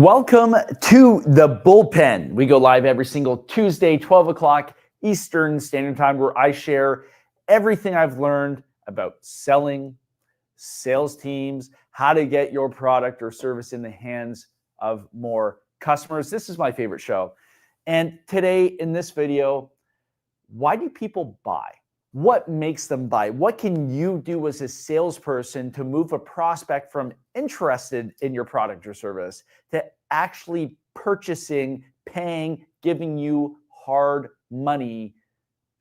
Welcome to the bullpen. We go live every single Tuesday, 12 o'clock Eastern Standard Time, where I share everything I've learned about selling, sales teams, how to get your product or service in the hands of more customers. This is my favorite show. And today in this video, why do people buy? What makes them buy? What can you do as a salesperson to move a prospect from interested in your product or service to actually purchasing, paying, giving you hard money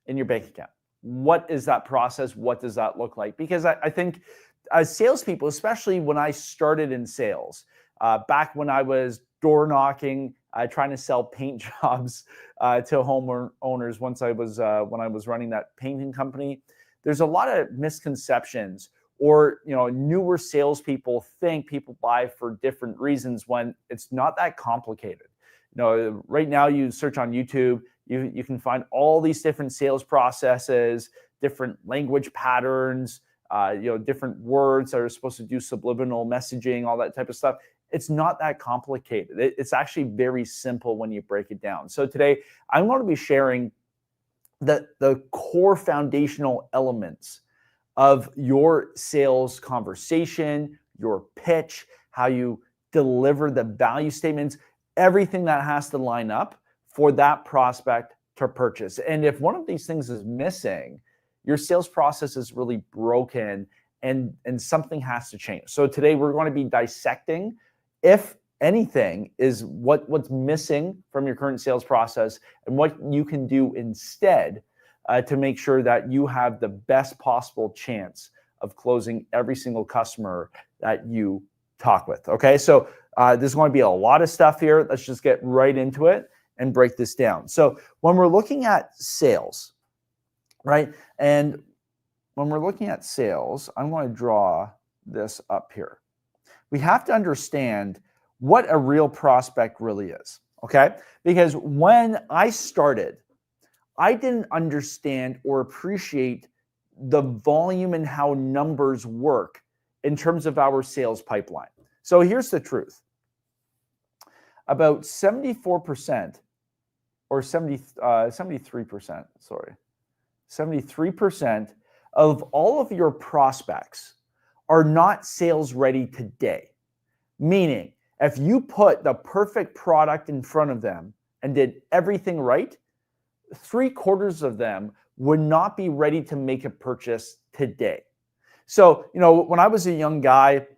in your bank account? What is that process? What does that look like? Because I think as salespeople, especially when I started in sales, back when I was door knocking, trying to sell paint jobs to homeowners when I was running that painting company, there's a lot of misconceptions, or newer salespeople think people buy for different reasons when it's not that complicated. Right now you search on YouTube, you can find all these different sales processes, different language patterns, different words that are supposed to do subliminal messaging, all that type of stuff. It's not that complicated. It's actually very simple when you break it down. So today I'm going to be sharing the core foundational elements of your sales conversation, your pitch, how you deliver the value statements, everything that has to line up for that prospect to purchase. And if one of these things is missing, your sales process is really broken and something has to change. So today we're going to be dissecting, if anything, is what's missing from your current sales process and what you can do instead to make sure that you have the best possible chance of closing every single customer that you talk with. Okay, so there's going to be a lot of stuff here. Let's just get right into it and break this down. So when we're looking at sales, right? And when we're looking at sales, I'm going to draw this up here. We have to understand what a real prospect really is, okay? Because when I started, I didn't understand or appreciate the volume and how numbers work in terms of our sales pipeline. So here's the truth. About 74% or 73%, 73% of all of your prospects are not sales ready today. Meaning, if you put the perfect product in front of them and did everything right, 3/4 of them would not be ready to make a purchase today. So, when I was a young guy,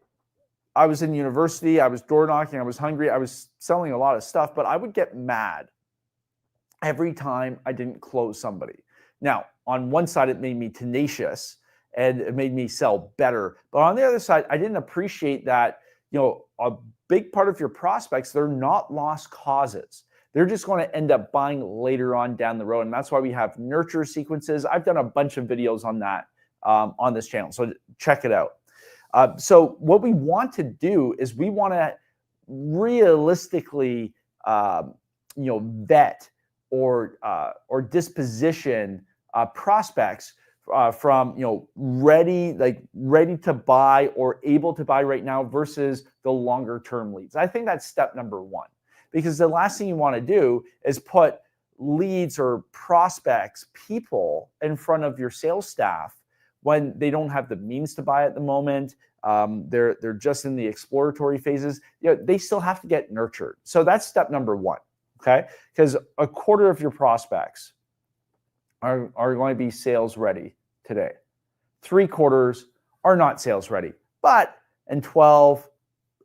I was in university, I was door knocking, I was hungry, I was selling a lot of stuff, but I would get mad every time I didn't close somebody. Now, on one side, it made me tenacious and it made me sell better. But on the other side, I didn't appreciate that, a big part of your prospects, they're not lost causes. They're just going to end up buying later on down the road. And that's why we have nurture sequences. I've done a bunch of videos on that on this channel. So check it out. So what we want to do is we want to realistically, vet or disposition prospects from ready to buy or able to buy right now versus the longer term leads. I think that's step number one, because the last thing you want to do is put leads or prospects, people in front of your sales staff when they don't have the means to buy at the moment. They're just in the exploratory phases. They still have to get nurtured. So that's step number one. Okay, because 1/4 of your prospects are going to be sales ready today. 3/4 are not sales ready. But in 12,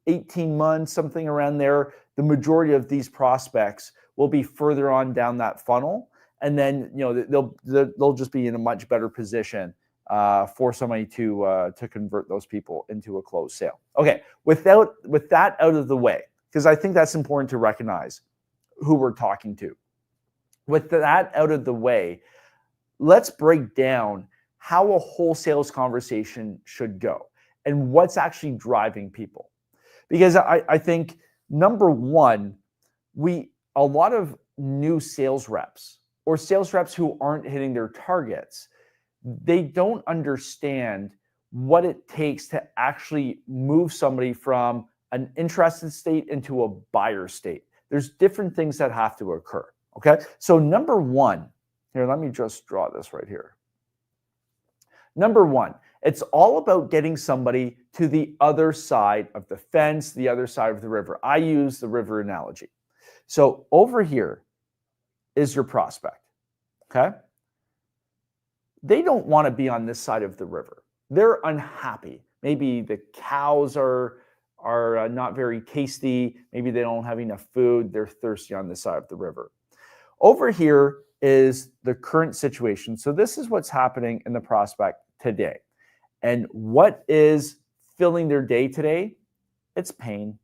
18 months, something around there, the majority of these prospects will be further on down that funnel. And then, they'll just be in a much better position for somebody to convert those people into a closed sale. Okay, with that out of the way, because I think that's important to recognize who we're talking to. With that out of the way, let's break down how a whole sales conversation should go and what's actually driving people. Because I think, number one, a lot of new sales reps or sales reps who aren't hitting their targets, they don't understand what it takes to actually move somebody from an interested state into a buyer state. There's different things that have to occur. Okay. So number one, here, let me just draw this right here. Number one, it's all about getting somebody to the other side of the fence, the other side of the river. I use the river analogy. So over here is your prospect. Okay. They don't want to be on this side of the river. They're unhappy. Maybe the cows are not very tasty. Maybe they don't have enough food. They're thirsty on this side of the river. Over here is the current situation. So this is what's happening in the prospect today. And what is filling their day today? It's pain.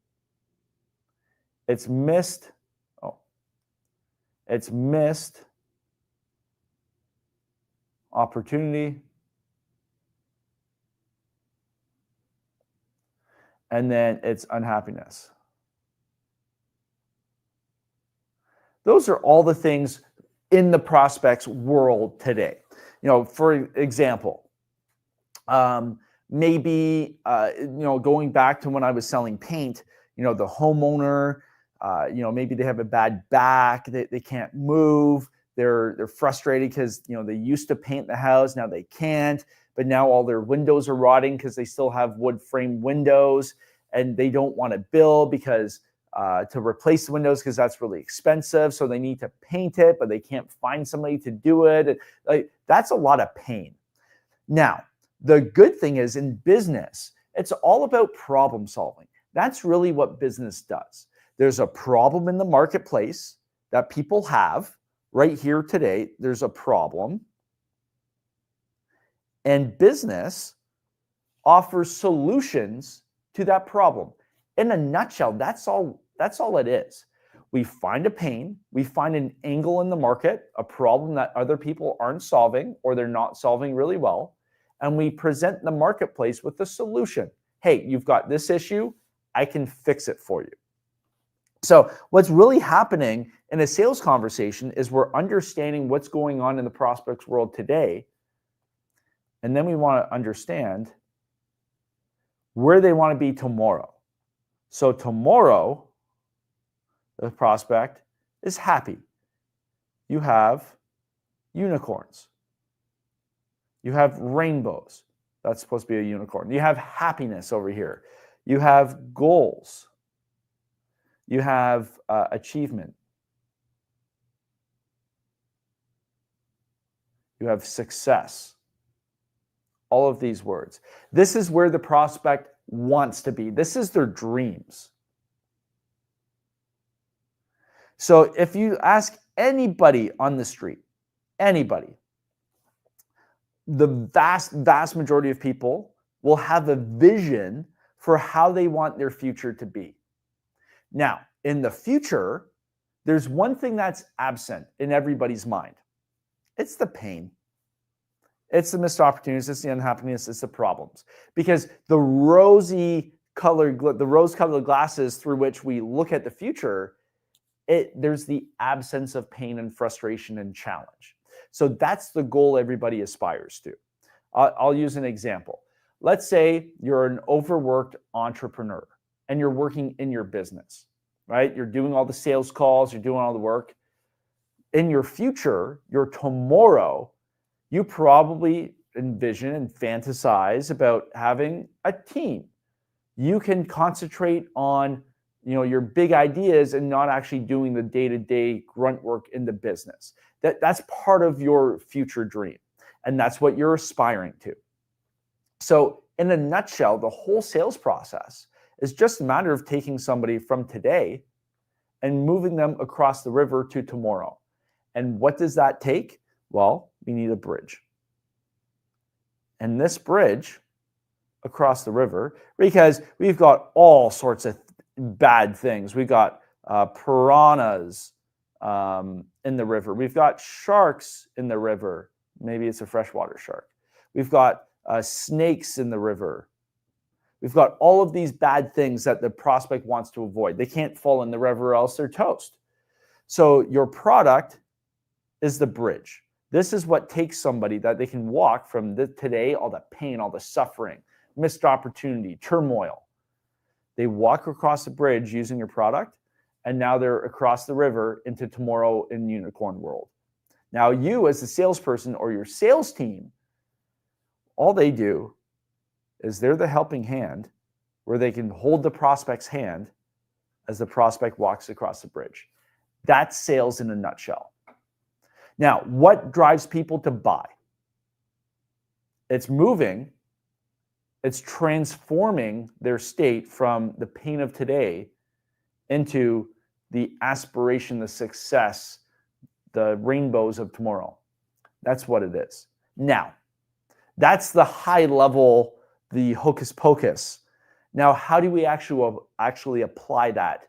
It's missed. It's missed opportunity. And then it's unhappiness. Those are all the things in the prospect's world today. For example, maybe, going back to when I was selling paint, the homeowner, maybe they have a bad back, they can't move, they're frustrated because, they used to paint the house, now they can't, but now all their windows are rotting because they still have wood frame windows, and they don't want to build because to replace the windows because that's really expensive. So they need to paint it, but they can't find somebody to do it. That's a lot of pain. Now, the good thing is in business, it's all about problem solving. That's really what business does. There's a problem in the marketplace that people have right here today. There's a problem. And business offers solutions to that problem. In a nutshell, that's all it is. We find a pain, we find an angle in the market, a problem that other people aren't solving or they're not solving really well, and we present the marketplace with a solution. Hey, you've got this issue, I can fix it for you. So what's really happening in a sales conversation is we're understanding what's going on in the prospect's world today, and then we want to understand where they want to be tomorrow. So tomorrow, the prospect is happy. You have unicorns. You have rainbows. That's supposed to be a unicorn. You have happiness over here. You have goals. You have achievement. You have success. All of these words. This is where the prospect wants to be. This is their dreams. So if you ask anybody on the street, anybody, the vast majority of people will have a vision for how they want their future to be. Now, in the future, there's one thing that's absent in everybody's mind. It's the pain. It's the missed opportunities, it's the unhappiness, it's the problems. Because the rose-colored glasses through which we look at the future, there's the absence of pain and frustration and challenge. So that's the goal everybody aspires to. I'll use an example. Let's say you're an overworked entrepreneur and you're working in your business, right? You're doing all the sales calls, you're doing all the work. In your future, your tomorrow, you probably envision and fantasize about having a team. You can concentrate on your big ideas and not actually doing the day-to-day grunt work in the business. That's part of your future dream. And that's what you're aspiring to. So in a nutshell, the whole sales process is just a matter of taking somebody from today and moving them across the river to tomorrow. And what does that take? Well, we need a bridge. And this bridge across the river, because we've got all sorts of bad things. We've got piranhas in the river. We've got sharks in the river. Maybe it's a freshwater shark. We've got snakes in the river. We've got all of these bad things that the prospect wants to avoid. They can't fall in the river or else they're toast. So your product is the bridge. This is what takes somebody that they can walk from today, all the pain, all the suffering, missed opportunity, turmoil, They walk across the bridge using your product, and now they're across the river into tomorrow in unicorn world. Now you as the salesperson or your sales team, all they do is they're the helping hand where they can hold the prospect's hand as the prospect walks across the bridge. That's sales in a nutshell. Now, what drives people to buy? It's moving, it's transforming their state from the pain of today into the aspiration, the success, the rainbows of tomorrow. That's what it is. Now, that's the high level, the hocus pocus. Now, how do we actually apply that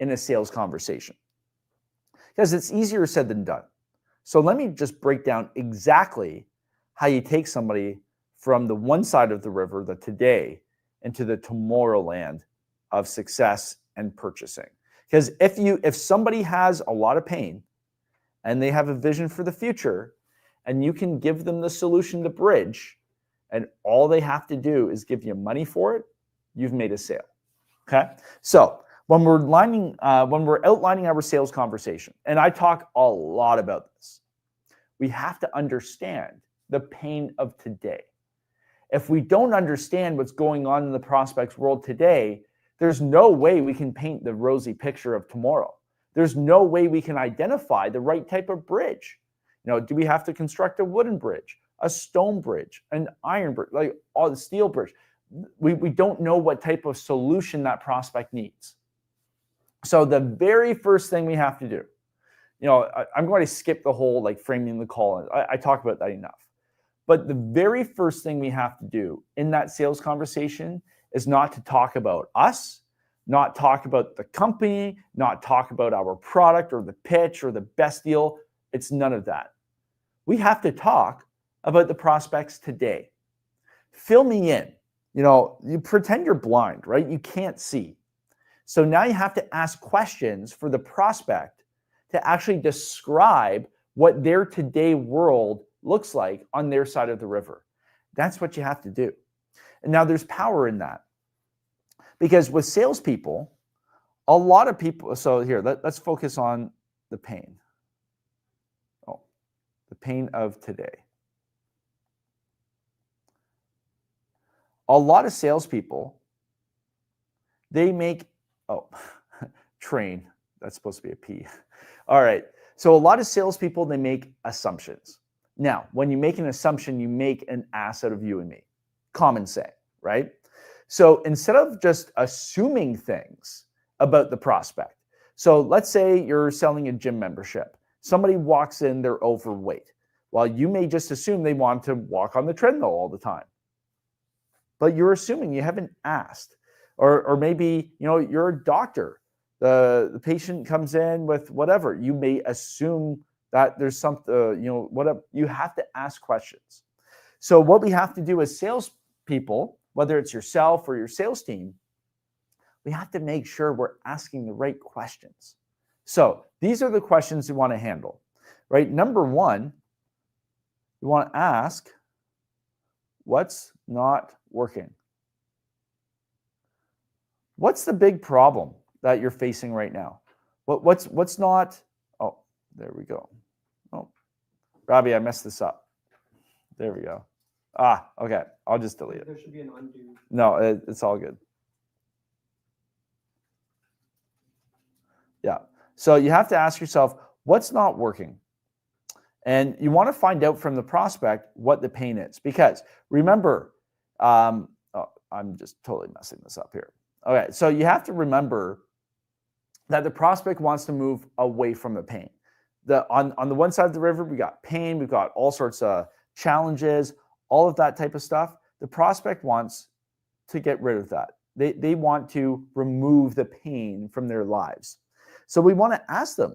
in a sales conversation? Because it's easier said than done. So let me just break down exactly how you take somebody from the one side of the river, the today, into the tomorrow land of success and purchasing. Because if somebody has a lot of pain and they have a vision for the future, and you can give them the solution to bridge, and all they have to do is give you money for it, you've made a sale. Okay? So when we're outlining our sales conversation, and I talk a lot about this, we have to understand the pain of today. If we don't understand what's going on in the prospect's world today, there's no way we can paint the rosy picture of tomorrow. There's no way we can identify the right type of bridge. Do we have to construct a wooden bridge, a stone bridge, an iron bridge, like all the steel bridge? We don't know what type of solution that prospect needs. So the very first thing we have to do, I'm going to skip the whole framing the call. I talk about that enough. But the very first thing we have to do in that sales conversation is not to talk about us, not talk about the company, not talk about our product or the pitch or the best deal. It's none of that. We have to talk about the prospects today. Fill me in. You pretend you're blind, right? You can't see. So now you have to ask questions for the prospect to actually describe what their today world looks like on their side of the river. That's what you have to do. And now there's power in that. Because with salespeople, a lot of people, so here, let's focus on the pain. The pain of today. A lot of salespeople, they make, train, that's supposed to be a P. All right, so a lot of salespeople, they make assumptions. Now, when you make an assumption, you make an ass out of you and me. Common saying, right? So instead of just assuming things about the prospect, so let's say you're selling a gym membership. Somebody walks in, they're overweight. Well, you may just assume they want to walk on the treadmill all the time. But you're assuming, you haven't asked. Or maybe, you're a doctor. The patient comes in with whatever. You may assume that there's something, whatever. You have to ask questions. So what we have to do as salespeople, whether it's yourself or your sales team, we have to make sure we're asking the right questions. So these are the questions you want to handle, right? Number one, you want to ask, what's not working? What's the big problem that you're facing right now? What's not? Oh, there we go. Oh, Robbie, I messed this up. There we go. Okay. I'll just delete it. There should be an undo. No, it's all good. Yeah. So you have to ask yourself, what's not working? And you want to find out from the prospect what the pain is. Because remember, I'm just totally messing this up here. Okay, so you have to remember that the prospect wants to move away from the pain. On the one side of the river, we got pain, we've got all sorts of challenges, all of that type of stuff. The prospect wants to get rid of that. They want to remove the pain from their lives. So we want to ask them,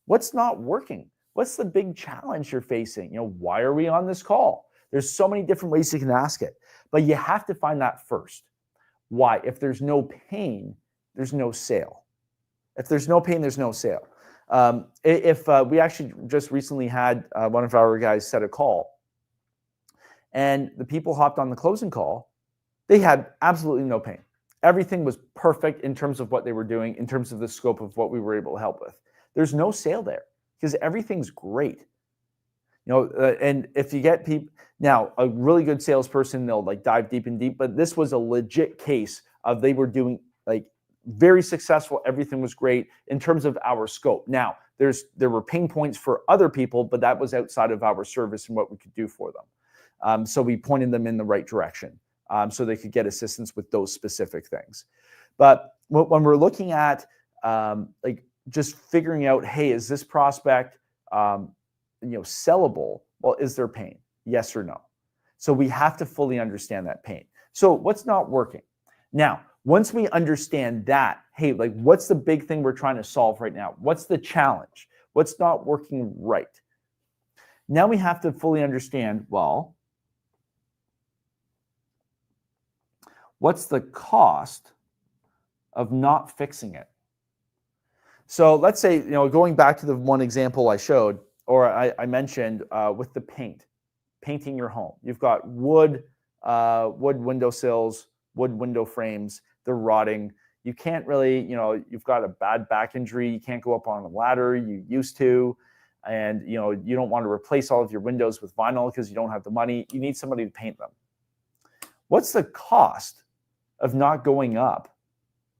what's not working? What's the big challenge you're facing? Why are we on this call? There's so many different ways you can ask it, but you have to find that first. Why? If there's no pain, there's no sale. If there's no pain, there's no sale. We actually just recently had one of our guys set a call, and the people hopped on the closing call, they had absolutely no pain. Everything was perfect in terms of what they were doing, in terms of the scope of what we were able to help with. There's no sale there because everything's great. And if you get people now, a really good salesperson, they'll like dive deep and deep, but this was a legit case of they were doing like very successful. Everything was great in terms of our scope. Now, there were pain points for other people, but that was outside of our service and what we could do for them. So we pointed them in the right direction so they could get assistance with those specific things. But when we're looking at like just figuring out, hey, is this prospect sellable? Well, is there pain? Yes or no? So we have to fully understand that pain. So what's not working? Now, once we understand that, hey, like what's the big thing we're trying to solve right now? What's the challenge? What's not working right? Now we have to fully understand, well, what's the cost of not fixing it? So let's say, going back to the one example I showed, or I mentioned with the painting your home. You've got wood windowsills, wood window frames, they're rotting. You can't really, you've got a bad back injury. You can't go up on a ladder. You used to, and you don't want to replace all of your windows with vinyl because you don't have the money. You need somebody to paint them. What's the cost of not going up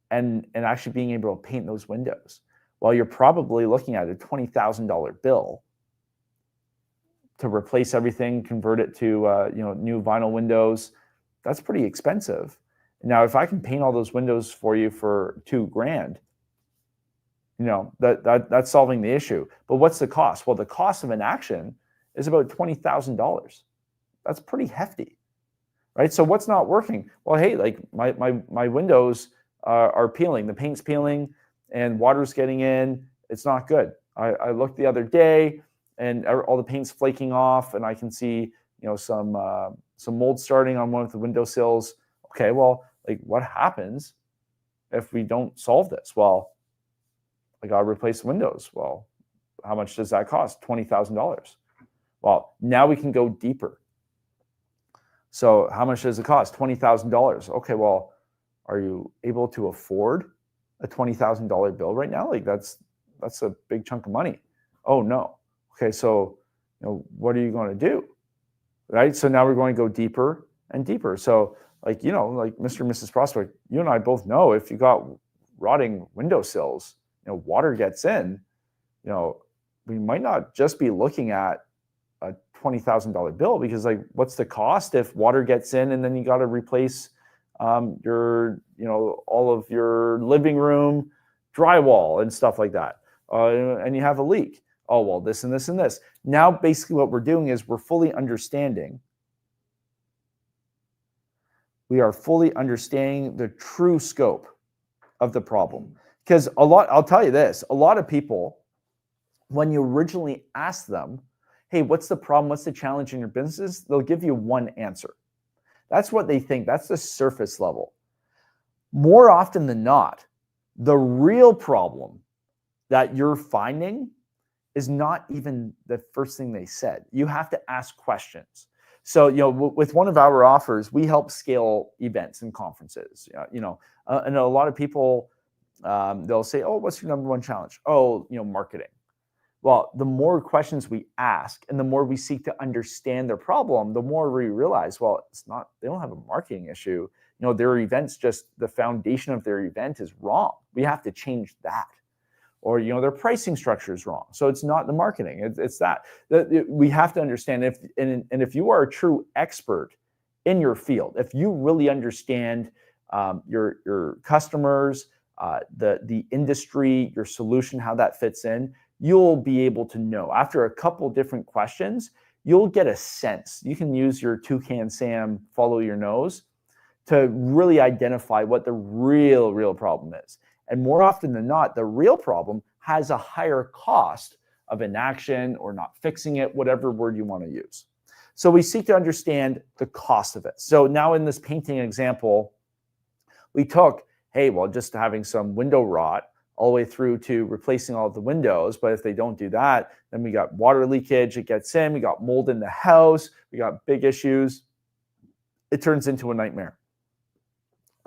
and actually being able to paint those windows? Well, you're probably looking at a $20,000 bill to replace everything, convert it to new vinyl windows. That's pretty expensive. Now, if I can paint all those windows for you for $2,000, that's solving the issue. But what's the cost? Well, the cost of an action is about $20,000. That's pretty hefty, right? So what's not working? Well, hey, like my windows are peeling, the paint's peeling, and water's getting in. It's not good. I looked the other day, and all the paint's flaking off, and I can see some mold starting on one of the windowsills. Okay, well, like what happens if we don't solve this? Well, I got to replace the windows. Well, how much does that cost? $20,000. Well, now we can go deeper. So how much does it cost? $20,000. Okay, well, are you able to afford a $20,000 bill right now? Like that's a big chunk of money. Oh no. Okay, so what are you going to do? Right? So now we're going to go deeper and deeper. So like Mr. and Mrs. Prospect, you and I both know if you got rotting windowsills, water gets in, we might not just be looking at a $20,000 bill, because like what's the cost if water gets in and then you got to replace your all of your living room drywall and stuff like that, and you have a leak. Oh, well, this and this and this. Now basically what we're doing is we're fully understanding the true scope of the problem. Because I'll tell you this, a lot of people, when you originally ask them, hey, what's the problem? What's the challenge in your business? They'll give you one answer. That's what they think. That's the surface level. More often than not, the real problem that you're finding is not even the first thing they said. You have to ask questions. So, with one of our offers, we help scale events and conferences. And a lot of people, they'll say, "Oh, what's your number one challenge?" "Oh, marketing." Well, the more questions we ask and the more we seek to understand their problem, the more we realize, well, they don't have a marketing issue. Their event's just the foundation of their event is wrong. We have to change that. Or, their pricing structure is wrong. So it's not the marketing, it's that. We have to understand if you are a true expert in your field, if you really understand your customers, the industry, your solution, how that fits in, you'll be able to know. After a couple different questions, you'll get a sense. You can use your Toucan Sam, follow your nose, to really identify what the real problem is. And more often than not, the real problem has a higher cost of inaction or not fixing it, whatever word you want to use. So we seek to understand the cost of it. So now in this painting example, we took, hey, well, just having some window rot all the way through to replacing all of the windows. But if they don't do that, then we got water leakage, it gets in, we got mold in the house, we got big issues. It turns into a nightmare.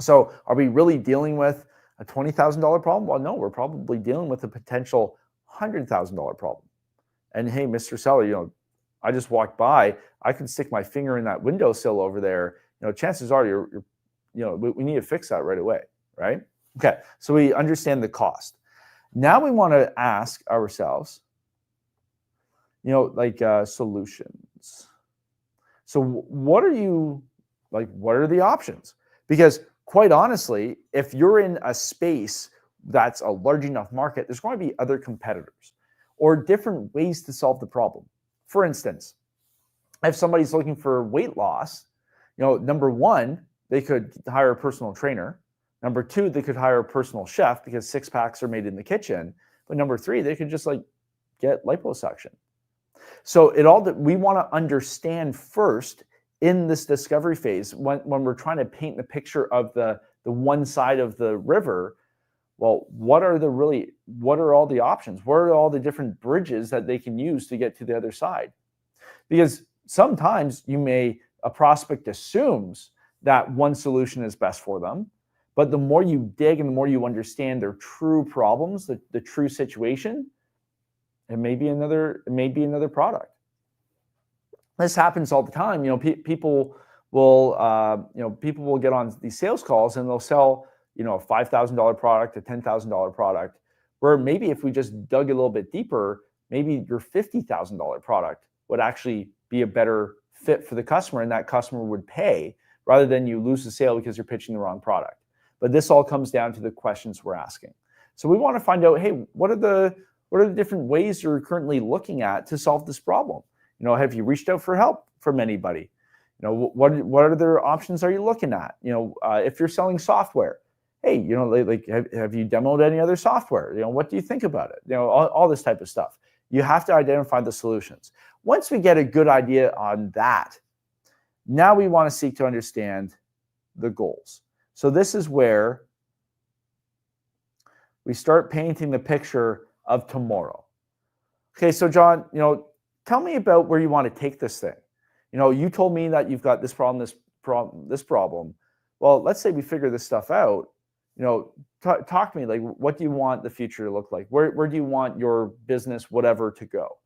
So are we really dealing with a $20,000 problem? Well, no, we're probably dealing with a potential $100,000 problem. And hey, Mr. Seller, I just walked by. I can stick my finger in that windowsill over there. Chances are we need to fix that right away, right? Okay, so we understand the cost. Now we want to ask ourselves, solutions. So what are the options? Because quite honestly, if you're in a space that's a large enough market, there's going to be other competitors or different ways to solve the problem. For instance, if somebody's looking for weight loss, number one, they could hire a personal trainer. Number two, they could hire a personal chef because six packs are made in the kitchen. But number three, they could just get liposuction. So we want to understand first in this discovery phase when we're trying to paint the picture of the one side of the river. Well, what are all the options? What are all the different bridges that they can use to get to the other side? Because sometimes a prospect assumes that one solution is best for them, but the more you dig and the more you understand their true problems, the true situation, it may be another product. This happens all the time. People will get on these sales calls and they'll sell a $5,000 product, a $10,000 product, where maybe if we just dug a little bit deeper, maybe your $50,000 product would actually be a better fit for the customer, and that customer would pay rather than you lose the sale because you're pitching the wrong product. But this all comes down to the questions we're asking. So we want to find out, hey, what are the different ways you're currently looking at to solve this problem? Have you reached out for help from anybody? What other options are you looking at? If you're selling software, hey, have you demoed any other software? What do you think about it? All this type of stuff. You have to identify the solutions. Once we get a good idea on that, now we want to seek to understand the goals. So this is where we start painting the picture of tomorrow. Okay, so John, tell me about where you want to take this thing. You told me that you've got this problem, this problem. Well, let's say we figure this stuff out. Talk to me, what do you want the future to look like? Where do you want your business, whatever, to go?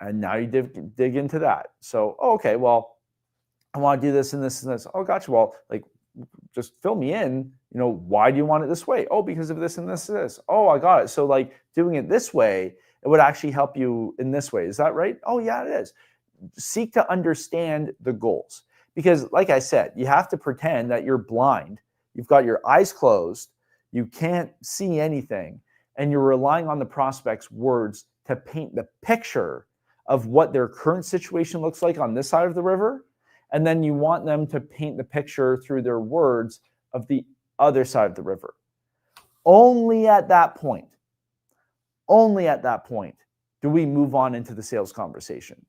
And now you dig into that. So, okay, well, I want to do this and this and this. Oh, gotcha. Well, just fill me in. Why do you want it this way? Oh, because of this and this and this. Oh, I got it. So doing it this way, it would actually help you in this way. Is that right? Oh, yeah, it is. Seek to understand the goals. Because like I said, you have to pretend that you're blind. You've got your eyes closed. You can't see anything. And you're relying on the prospect's words to paint the picture of what their current situation looks like on this side of the river. And then you want them to paint the picture through their words of the other side of the river. Only at that point do we move on into the sales conversation.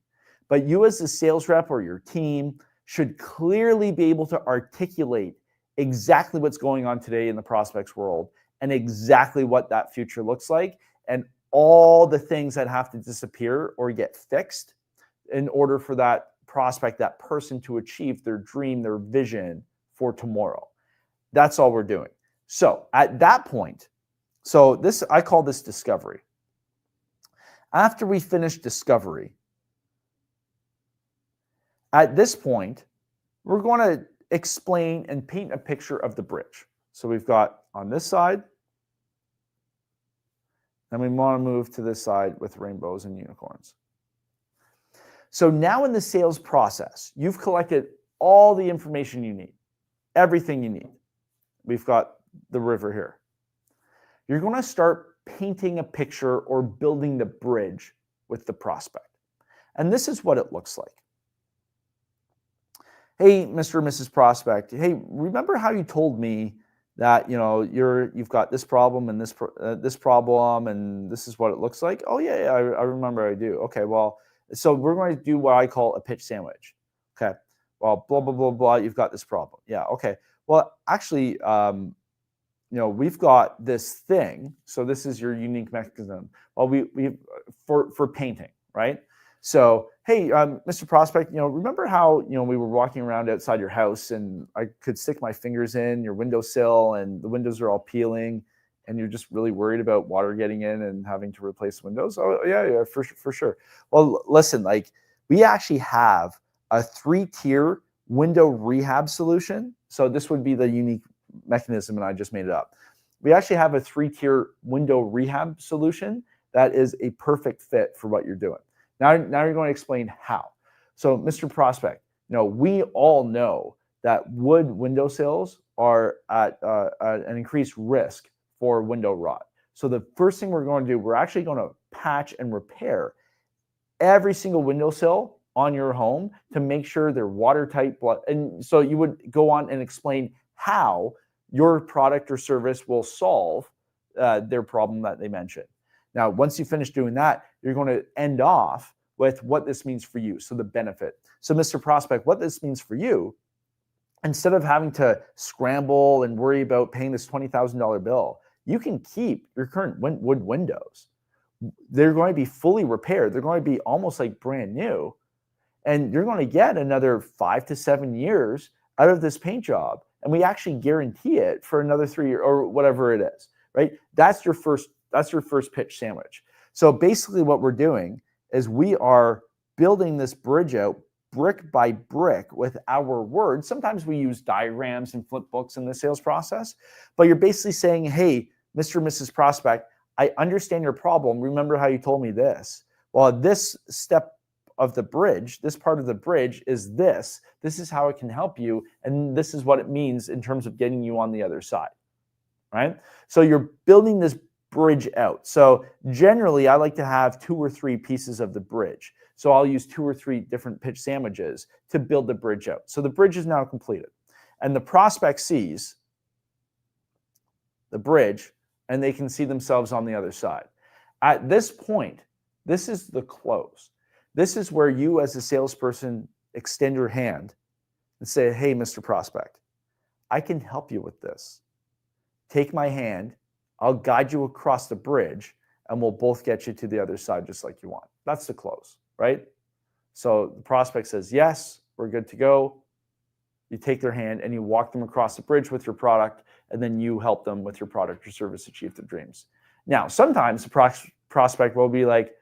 But you as a sales rep or your team should clearly be able to articulate exactly what's going on today in the prospect's world and exactly what that future looks like and all the things that have to disappear or get fixed in order for that prospect, that person, to achieve their dream, their vision for tomorrow. That's all we're doing. So at that point, I call this discovery. After we finish discovery, at this point, we're going to explain and paint a picture of the bridge. So we've got on this side, and we want to move to this side with rainbows and unicorns. So now in the sales process, you've collected all the information you need, everything you need. We've got the river here. You're going to start painting a picture or building the bridge with the prospect. And this is what it looks like. Hey, Mr. or Mrs. Prospect, hey, remember how you told me that you've got this problem and this problem and this is what it looks like? Oh yeah, I remember I do. Okay, well, so we're going to do what I call a pitch sandwich. Okay, well, blah blah blah blah. You've got this problem. Yeah. Okay. Well, actually, we've got this thing. So this is your unique mechanism. Well, we for painting, right? So, hey, Mr. Prospect, remember how, we were walking around outside your house and I could stick my fingers in your windowsill and the windows are all peeling and you're just really worried about water getting in and having to replace windows? Oh, yeah, for sure. Well, listen, like we actually have a 3-tier window rehab solution. So this would be the unique mechanism, and I just made it up. We actually have a 3-tier window rehab solution that is a perfect fit for what you're doing. Now you're going to explain how. So, Mr. Prospect, we all know that wood windowsills are at an increased risk for window rot. So the first thing we're going to do, we're actually going to patch and repair every single windowsill on your home to make sure they're watertight. And so you would go on and explain how your product or service will solve their problem that they mentioned. Now, once you finish doing that, you're going to end off with what this means for you. So the benefit. So Mr. Prospect, what this means for you, instead of having to scramble and worry about paying this $20,000 bill, you can keep your current wood windows. They're going to be fully repaired. They're going to be almost like brand new. And you're going to get another 5 to 7 years out of this paint job. And we actually guarantee it for another 3 years or whatever it is, right? That's your first pitch sandwich. So basically what we're doing is we are building this bridge out brick by brick with our words. Sometimes we use diagrams and flip books in the sales process, but you're basically saying, hey, Mr. and Mrs. Prospect, I understand your problem. Remember how you told me this? Well, this step of the bridge, this part of the bridge is this. This is how it can help you. And this is what it means in terms of getting you on the other side, right? So you're building this bridge out. So generally, I like to have 2 or 3 pieces of the bridge. So I'll use 2 or 3 different pitch sandwiches to build the bridge out. So the bridge is now completed. And the prospect sees the bridge and they can see themselves on the other side. At this point, this is the close. This is where you as a salesperson extend your hand and say, hey, Mr. Prospect, I can help you with this. Take my hand. I'll guide you across the bridge and we'll both get you to the other side just like you want. That's the close, right? So the prospect says, yes, we're good to go. You take their hand and you walk them across the bridge with your product, and then you help them with your product or service achieve their dreams. Now, sometimes the prospect will be like,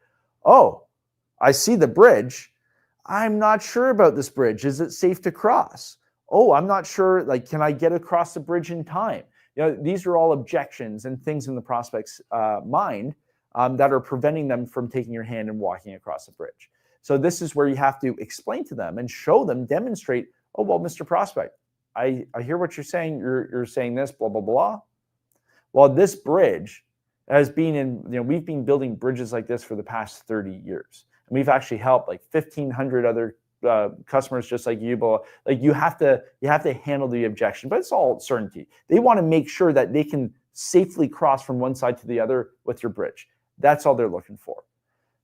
oh, I see the bridge. I'm not sure about this bridge. Is it safe to cross? Oh, I'm not sure. Like, can I get across the bridge in time? These are all objections and things in the prospect's mind that are preventing them from taking your hand and walking across the bridge. So this is where you have to explain to them and show them, demonstrate, oh, well, Mr. Prospect, I hear what you're saying. You're saying this, blah, blah, blah. Well, this bridge has been in, we've been building bridges like this for the past 30 years. And we've actually helped like 1,500 other customers just like you, but like you have to handle the objection, but it's all certainty. They want to make sure that they can safely cross from one side to the other with your bridge. That's all they're looking for.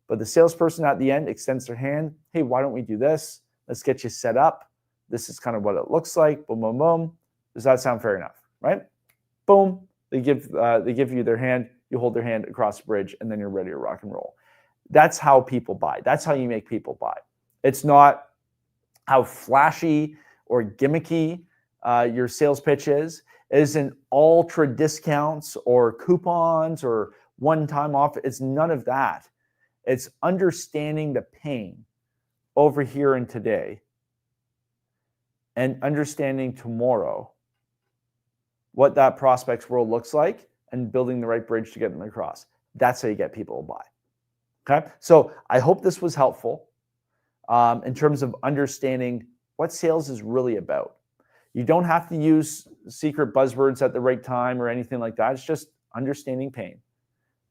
But the salesperson at the end extends their hand. Hey, why don't we do this? Let's get you set up. This is kind of what it looks like. Boom, boom, boom. Does that sound fair enough? Right? Boom. They give you their hand. You hold their hand across the bridge, and then you're ready to rock and roll. That's how people buy. That's how you make people buy. It's not how flashy or gimmicky your sales pitch is. It isn't ultra discounts or coupons or one-time offer. It's none of that. It's understanding the pain over here and today and understanding tomorrow what that prospect's world looks like and building the right bridge to get them across. That's how you get people to buy. Okay, so I hope this was helpful in terms of understanding what sales is really about. You don't have to use secret buzzwords at the right time or anything like that. It's just understanding pain,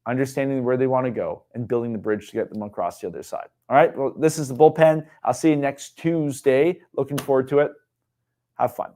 understanding where they want to go, and building the bridge to get them across the other side. All right, well, this is the bullpen. I'll see you next Tuesday. Looking forward to it. Have fun.